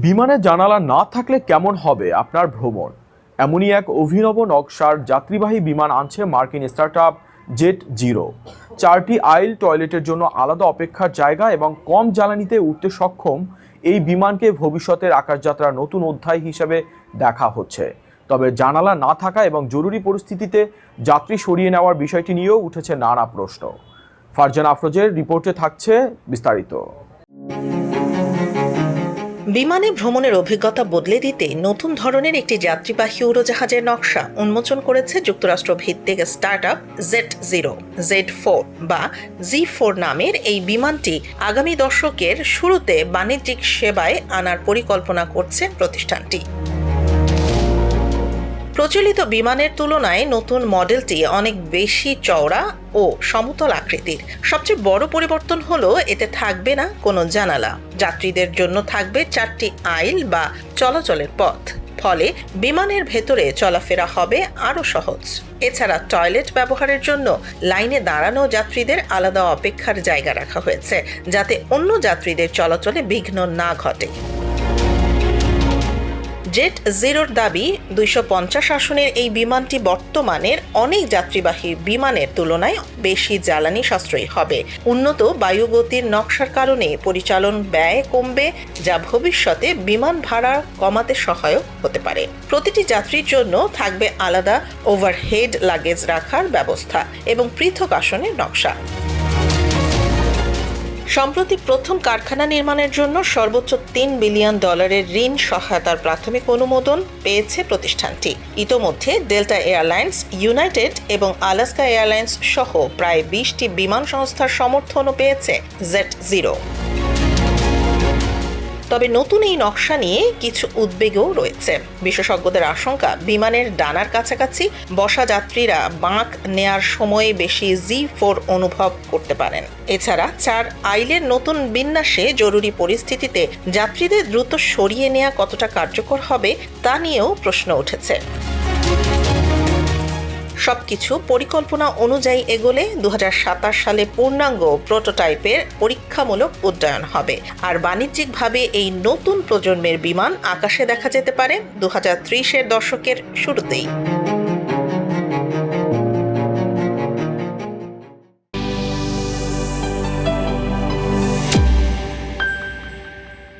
বিমানের জানালা না থাকলে কেমন হবে আপনার ভ্রমণ? এমনই এক অভিনব নকশার যাত্রীবাহী বিমান আনছে মার্কিন স্টার্টআপ জেট জিরো। 4টি আইল টয়লেটের জন্য আলাদা অপেক্ষার জায়গা এবং কম জ্বালানিতে উঠতে সক্ষম এই বিমানকে ভবিষ্যতের আকাশযাত্রার নতুন অধ্যায় হিসেবে দেখা হচ্ছে। তবে জানালা না থাকা এবং জরুরি পরিস্থিতিতে যাত্রী সরিয়ে নেওয়ার বিষয়টি নিয়েও উঠেছে নানা প্রশ্ন। ফারজানা আফরোজের রিপোর্টে থাকছে বিস্তারিত। বিমানে ভ্রমণের অভিজ্ঞতা বদলে দিতে নতুন ধরনের একটি যাত্রীবাহী উড়োজাহাজের নকশা উন্মোচন করেছে যুক্তরাষ্ট্র ভিত্তিক স্টার্টআপ জেট জিরো Z4 বা Z4 নামের এই বিমানটি আগামী দশকের শুরুতে বাণিজ্যিক সেবায় আনার পরিকল্পনা করছে প্রতিষ্ঠানটি। প্রচলিত বিমানের তুলনায় নতুন মডেলটি অনেক বেশি চওড়া ও সমতল আকৃতির। সবচেয়ে বড় পরিবর্তন হলো এতে থাকবে না কোনো জানালা। যাত্রীদের জন্য থাকবে 4টি আইল বা চলাচলের পথ। ফলে বিমানের ভেতরে চলাফেরা হবে আরও সহজ। এছাড়া টয়লেট ব্যবহারের জন্য লাইনে দাঁড়ানো যাত্রীদের আলাদা অপেক্ষার জায়গা রাখা হয়েছে, যাতে অন্য যাত্রীদের চলাচলে বিঘ্ন না ঘটে। জেট জিরোর দাবি 250 আসনের এই বিমানটি বর্তমানের অনেক যাত্রীবাহী বিমানের তুলনায় বেশি জ্বালানি সাশ্রয়ী হবে। উন্নত বায়ুগতির নকশার কারণে পরিচালন ব্যয় কমবে, যা ভবিষ্যতে বিমান ভাড়া কমাতে সহায়ক হতে পারে। প্রতিটি যাত্রীর জন্য থাকবে আলাদা ওভারহেড লাগেজ রাখার ব্যবস্থা এবং পৃথক আসনের নকশা। সম্প্রতি প্রথম কারখানা নির্মাণের জন্য সর্বোচ্চ $3 বিলিয়ন ঋণ সহায়তার প্রাথমিক অনুমোদন পেয়েছে প্রতিষ্ঠানটি। ইতোমধ্যে ডেল্টা এয়ারলাইন্স, ইউনাইটেড এবং আলাস্কা এয়ারলাইন্স সহ প্রায় 20টি বিমান সংস্থার সমর্থনও পেয়েছে জেট জিরো। তবে নতুন এই নকশা নিয়ে কিছু উদ্বেগও রয়েছে। বিশেষজ্ঞদের আশঙ্কা, বিমানের ডানার কাছাকাছি বসা যাত্রীরা বাঁক নেয়ার সময়ে বেশি Z4 অনুভব করতে পারেন। এছাড়া 4 আইলের নতুন বিন্যাসে জরুরি পরিস্থিতিতে যাত্রীদের দ্রুত সরিয়ে নেওয়া কতটা কার্যকর হবে তা নিয়েও প্রশ্ন উঠেছে। সবকিছু পরিকল্পনা অনুযায়ী এগোলে 2027 সালে পূর্ণাঙ্গ প্রোটোটাইপের পরীক্ষামূলক উড্ডয়ন হবে। আর বাণিজ্যিকভাবে এই নতুন প্রজন্মের বিমান আকাশে দেখা যেতে পারে 2030-এর দশকের শুরুতেই।